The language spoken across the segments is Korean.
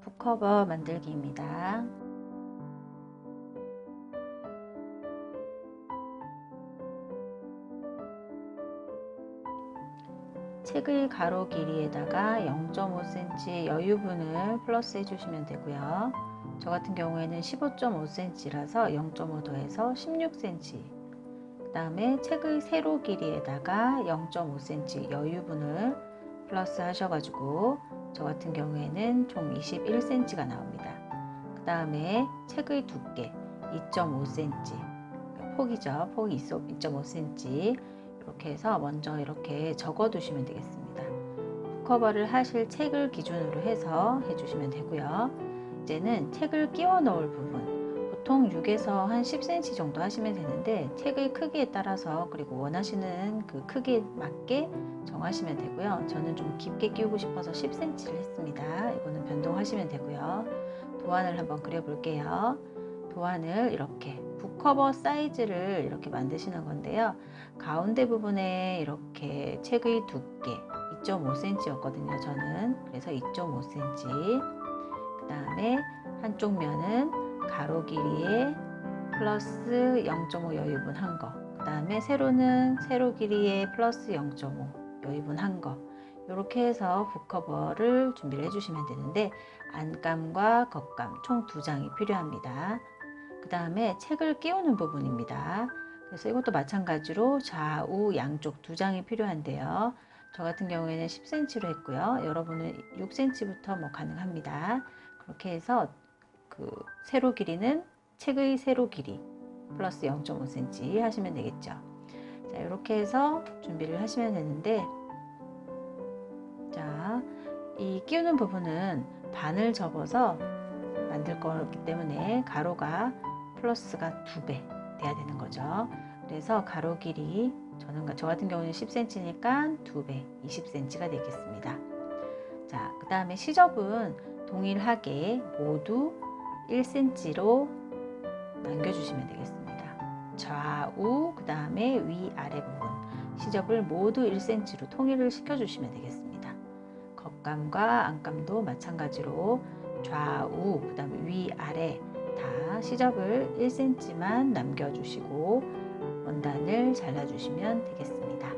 북커버 만들기입니다. 책의 가로 길이에다가 0.5cm 여유분을 플러스 해주시면 되고요. 저 같은 경우에는 15.5cm라서 0.5 더해서 16cm, 그 다음에 책의 세로 길이에다가 0.5cm 여유분을 플러스 하셔가지고 저 같은 경우에는 총 21cm가 나옵니다. 그 다음에 책의 두께 2.5cm, 폭이죠. 폭이 2.5cm 이렇게 해서 먼저 이렇게 적어 두시면 되겠습니다. 북커버를 하실 책을 기준으로 해서 해주시면 되고요. 이제는 책을 끼워 넣을 부분, 보통 6에서 한 10cm 정도 하시면 되는데 책의 크기에 따라서 그리고 원하시는 그 크기에 맞게 정하시면 되고요. 저는 좀 깊게 끼우고 싶어서 10cm를 했습니다. 이거는 변동하시면 되고요. 도안을 한번 그려볼게요. 도안을 이렇게 북커버 사이즈를 이렇게 만드시는 건데요. 가운데 부분에 이렇게 책의 두께 2.5cm 였거든요. 저는 그래서 2.5cm, 그 다음에 한쪽 면은 가로 길이에 플러스 0.5 여유분 한 거, 그 다음에 세로는 세로 길이에 플러스 0.5 여유분 한 거, 이렇게 해서 북커버를 준비를 해주시면 되는데 안감과 겉감 총 2장이 필요합니다. 그 다음에 책을 끼우는 부분입니다. 그래서 이것도 마찬가지로 좌우 양쪽 2장이 필요한데요. 저 같은 경우에는 10cm로 했고요. 여러분은 6cm부터 뭐 가능합니다. 그렇게 해서 그 세로 길이는 책의 세로 길이 플러스 0.5cm 하시면 되겠죠. 자, 이렇게 해서 준비를 하시면 되는데, 자, 이 끼우는 부분은 반을 접어서 만들 거기 때문에 가로가 플러스가 2배 돼야 되는 거죠. 그래서 가로 길이 저 같은 경우는 10cm니까 2배 20cm가 되겠습니다. 자, 그 다음에 시접은 동일하게 모두 1cm로 남겨주시면 되겠습니다. 좌우 그 다음에 위아래 부분 시접을 모두 1cm로 통일을 시켜주시면 되겠습니다. 겉감과 안감도 마찬가지로 좌우 그 다음에 위아래 다 시접을 1cm만 남겨주시고 원단을 잘라주시면 되겠습니다.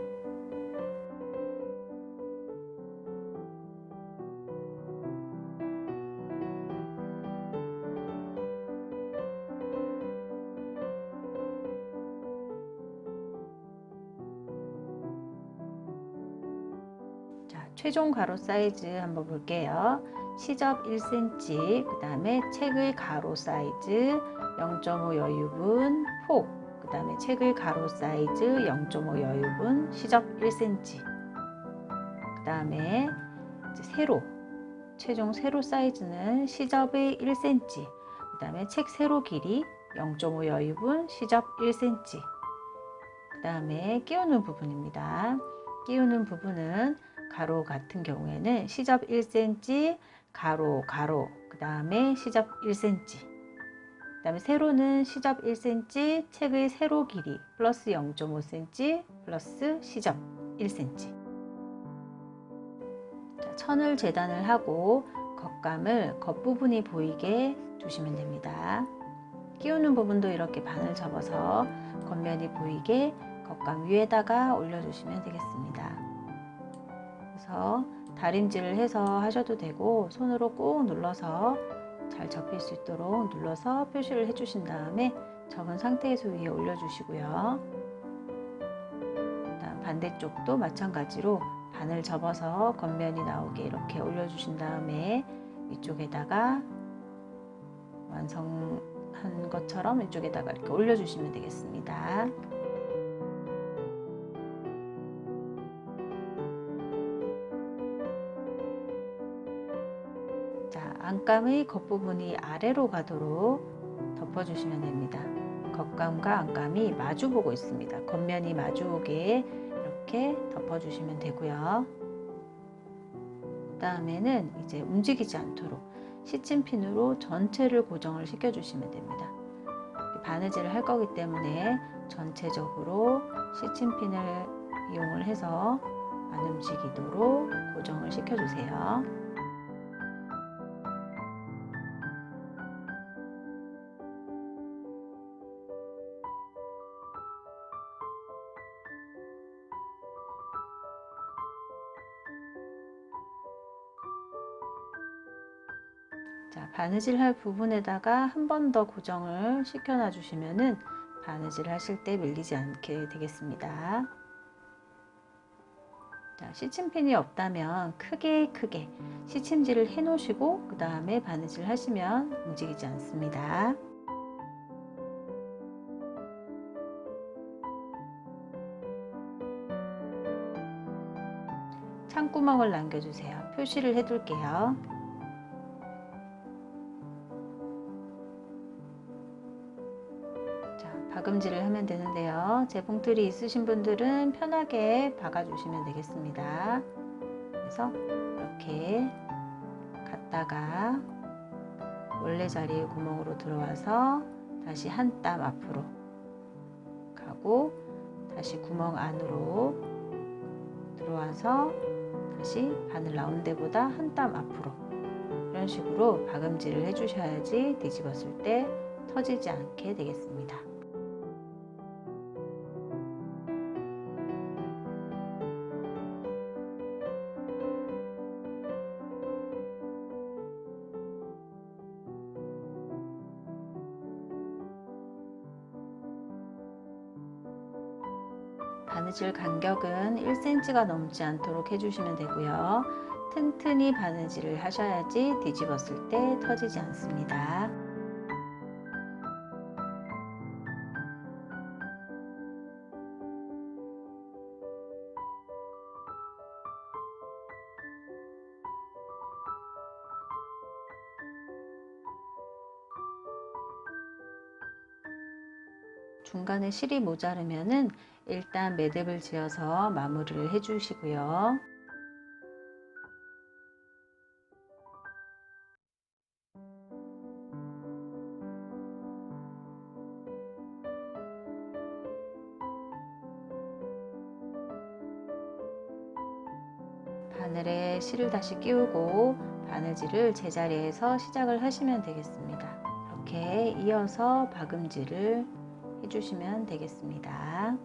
자, 최종 가로 사이즈 한번 볼게요. 시접 1cm, 그 다음에 책의 가로 사이즈 0.5 여유분, 폭, 그 다음에 책의 가로 사이즈 0.5 여유분, 시접 1cm, 그 다음에 세로, 최종 세로 사이즈는 시접의 1cm, 그 다음에 책 세로 길이 0.5 여유분, 시접 1cm, 그 다음에 끼우는 부분입니다. 끼우는 부분은 가로 같은 경우에는 시접 1cm, 가로, 그 다음에 시접 1cm, 그 다음에 세로는 시접 1cm, 책의 세로 길이 플러스 0.5cm 플러스 시접 1cm. 자, 천을 재단을 하고 겉감을 겉부분이 보이게 두시면 됩니다. 끼우는 부분도 이렇게 반을 접어서 겉면이 보이게 겉감 위에다가 올려주시면 되겠습니다. 그래서 다림질을 해서 하셔도 되고 손으로 꾹 눌러서 잘 접힐 수 있도록 눌러서 표시를 해주신 다음에 접은 상태에서 위에 올려주시고요. 다음 반대쪽도 마찬가지로 반을 접어서 겉면이 나오게 이렇게 올려주신 다음에 위쪽에다가 완성한 것처럼 이쪽에다가 이렇게 올려주시면 되겠습니다. 자, 안감의 겉부분이 아래로 가도록 덮어주시면 됩니다. 겉감과 안감이 마주보고 있습니다. 겉면이 마주오게 이렇게 덮어주시면 되고요. 그 다음에는 이제 움직이지 않도록 시침핀으로 전체를 고정을 시켜주시면 됩니다. 바느질을 할 거기 때문에 전체적으로 시침핀을 이용을 해서 안 움직이도록 고정을 시켜주세요. 자, 바느질 할 부분에다가 한 번 더 고정을 시켜 놔 주시면은 바느질 하실 때 밀리지 않게 되겠습니다. 자, 시침핀이 없다면 크게 시침질을 해 놓으시고 그 다음에 바느질 하시면 움직이지 않습니다. 창구멍을 남겨주세요. 표시를 해 둘게요. 자, 박음질을 하면 되는데요. 재봉틀이 있으신 분들은 편하게 박아주시면 되겠습니다. 그래서 이렇게 갔다가 원래 자리에 구멍으로 들어와서 다시 한 땀 앞으로 가고 다시 구멍 안으로 들어와서 다시 바늘 나온 데보다 한 땀 앞으로, 이런 식으로 박음질을 해주셔야지 뒤집었을 때 터지지 않게 되겠습니다. 바느질 간격은 1cm가 넘지 않도록 해주시면 되고요. 튼튼히 바느질을 하셔야지 뒤집었을 때 터지지 않습니다. 중간에 실이 모자르면은 일단 매듭을 지어서 마무리를 해 주시고요. 바늘에 실을 다시 끼우고 바느질을 제자리에서 시작을 하시면 되겠습니다. 이렇게 이어서 박음질을 해주시면 되겠습니다.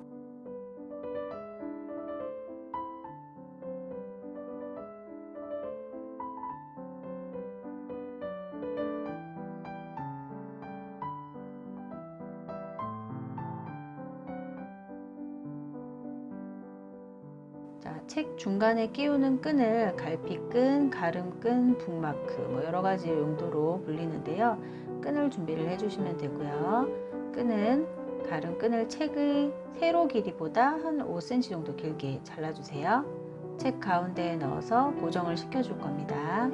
자, 책 중간에 끼우는 끈을 갈피끈, 가름끈, 북마크 뭐 여러가지 용도로 불리는데요. 끈을 준비를 해주시면 되고요. 끈은 가름끈을 책의 세로 길이보다 한 5cm 정도 길게 잘라주세요. 책 가운데에 넣어서 고정을 시켜줄 겁니다.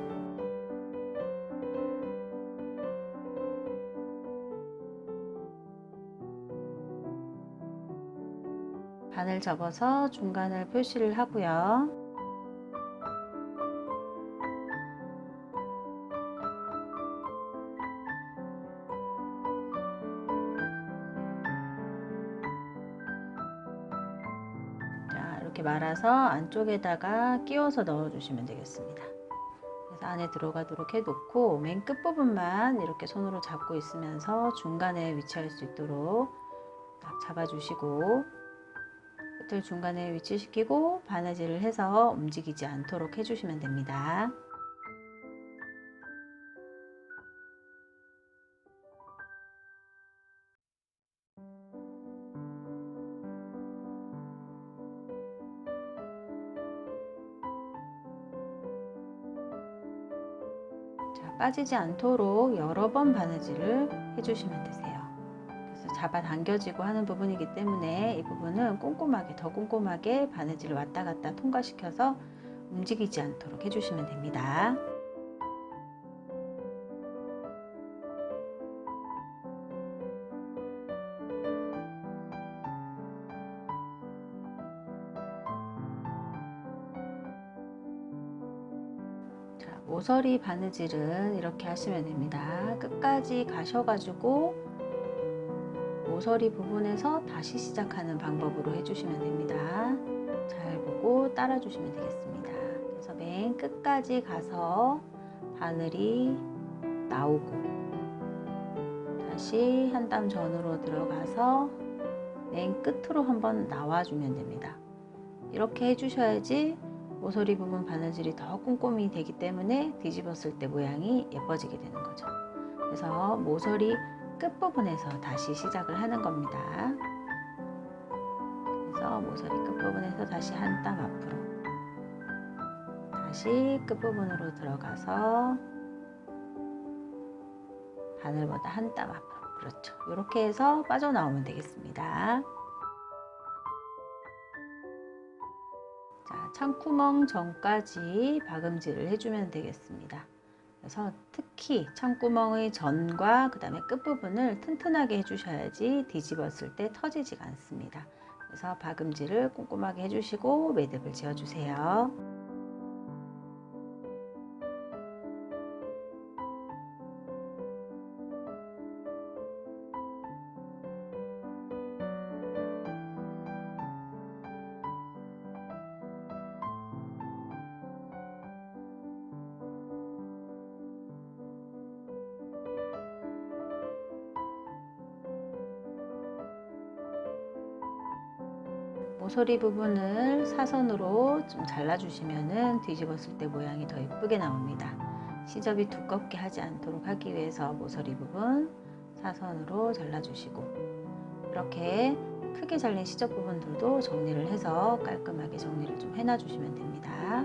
바늘 접어서 중간을 표시를 하고요. 자, 이렇게 말아서 안쪽에다가 끼워서 넣어 주시면 되겠습니다. 그래서 안에 들어가도록 해 놓고 맨 끝부분만 이렇게 손으로 잡고 있으면서 중간에 위치할 수 있도록 딱 잡아 주시고 끝을 중간에 위치시키고 바느질을 해서 움직이지 않도록 해주시면 됩니다. 자, 빠지지 않도록 여러 번 바느질을 해주시면 되세요. 잡아당겨지고 하는 부분이기 때문에 이 부분은 꼼꼼하게 더 꼼꼼하게 바느질을 왔다 갔다 통과시켜서 움직이지 않도록 해주시면 됩니다. 자, 모서리 바느질은 이렇게 하시면 됩니다. 끝까지 가셔가지고 모서리 부분에서 다시 시작하는 방법으로 해주시면 됩니다. 잘 보고 따라 주시면 되겠습니다. 그래서 맨 끝까지 가서 바늘이 나오고 다시 한 땀 전으로 들어가서 맨 끝으로 한번 나와 주면 됩니다. 이렇게 해주셔야지 모서리 부분 바느질이 더 꼼꼼히 되기 때문에 뒤집었을 때 모양이 예뻐지게 되는 거죠. 그래서 모서리 끝부분에서 다시 시작을 하는 겁니다. 그래서 모서리 끝부분에서 다시 한 땀 앞으로, 다시 끝부분으로 들어가서 바늘보다 한 땀 앞으로, 그렇죠. 이렇게 해서 빠져나오면 되겠습니다. 자, 창구멍 전까지 박음질을 해주면 되겠습니다. 그래서 특히 창구멍의 전과 그 다음에 끝부분을 튼튼하게 해주셔야지 뒤집었을 때 터지지가 않습니다. 그래서 박음질을 꼼꼼하게 해주시고 매듭을 지어주세요. 모서리 부분을 사선으로 좀 잘라주시면 뒤집었을 때 모양이 더 예쁘게 나옵니다. 시접이 두껍게 하지 않도록 하기 위해서 모서리 부분 사선으로 잘라주시고, 이렇게 크게 잘린 시접 부분들도 정리를 해서 깔끔하게 정리를 좀 해놔주시면 됩니다.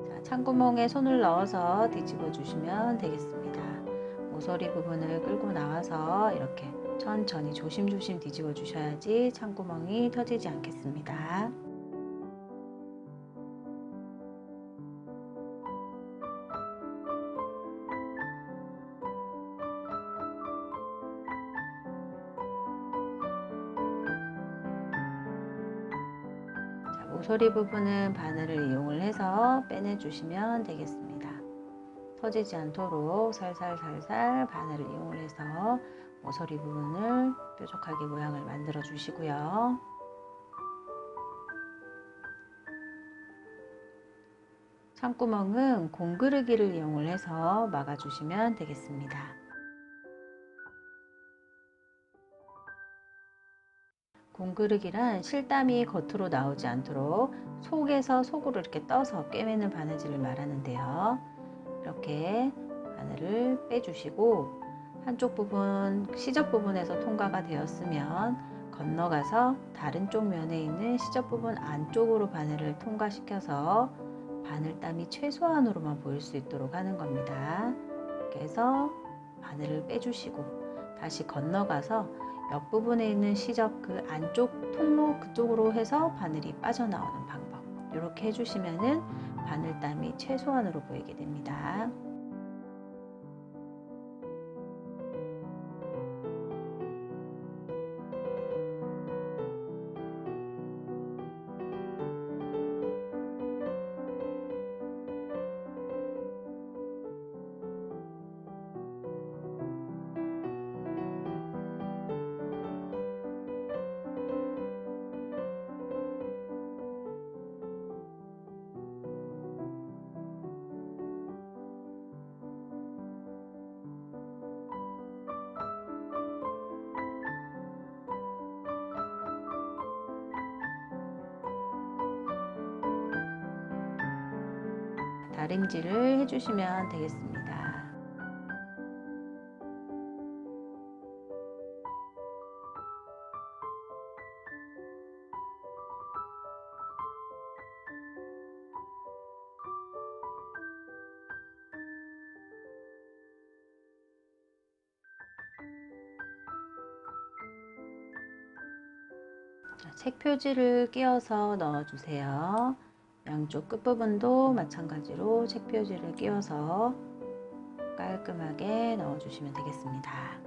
자, 창구멍에 손을 넣어서 뒤집어 주시면 되겠습니다. 모서리 부분을 끌고 나와서 이렇게 천천히 조심조심 뒤집어 주셔야지 창구멍이 터지지 않겠습니다. 자, 모서리 부분은 바늘을 이용을 해서 빼내 주시면 되겠습니다. 터지지 않도록 살살살살 바늘을 이용을 해서 모서리 부분을 뾰족하게 모양을 만들어 주시고요. 창구멍은 공그르기를 이용을 해서 막아 주시면 되겠습니다. 공그르기란 실땀이 겉으로 나오지 않도록 속에서 속으로 이렇게 떠서 꿰매는 바느질을 말하는데요. 이렇게 바늘을 빼주시고, 한쪽 부분 시접 부분에서 통과가 되었으면 건너가서 다른 쪽 면에 있는 시접 부분 안쪽으로 바늘을 통과시켜서 바늘땀이 최소한으로만 보일 수 있도록 하는 겁니다. 이렇게 해서 바늘을 빼주시고 다시 건너가서 옆부분에 있는 시접 그 안쪽 통로 그쪽으로 해서 바늘이 빠져나오는 방법, 이렇게 해주시면은 바늘땀이 최소한으로 보이게 됩니다. 다림질을 해주시면 되겠습니다. 자, 책 표지를 끼워서 넣어주세요. 양쪽 끝부분도 마찬가지로 책 표지를 끼워서 깔끔하게 넣어주시면 되겠습니다.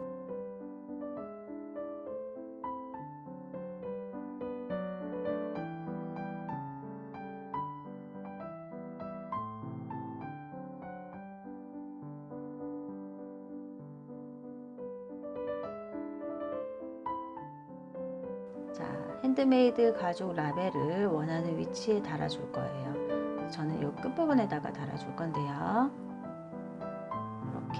자, 핸드메이드 가죽 라벨을 원하는 위치에 달아줄 거예요. 저는 이 끝부분에다가 달아줄 건데요. 이렇게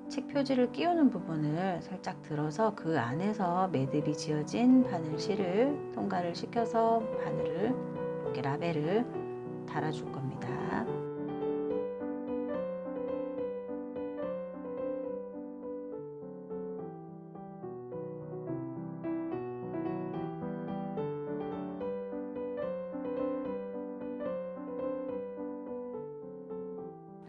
책 표지를 끼우는 부분을 살짝 들어서 그 안에서 매듭이 지어진 바늘 실을 통과를 시켜서 바늘을 이렇게 라벨을 달아줄 겁니다.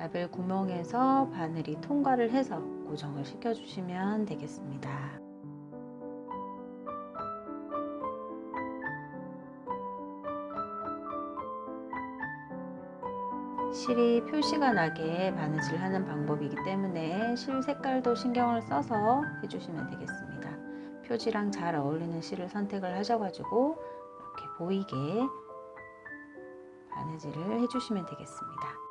라벨 구멍에서 바늘이 통과를 해서 고정을 시켜주시면 되겠습니다. 실이 표시가 나게 바느질 하는 방법이기 때문에 실 색깔도 신경을 써서 해주시면 되겠습니다. 표지랑 잘 어울리는 실을 선택을 하셔가지고 이렇게 보이게 바느질을 해주시면 되겠습니다.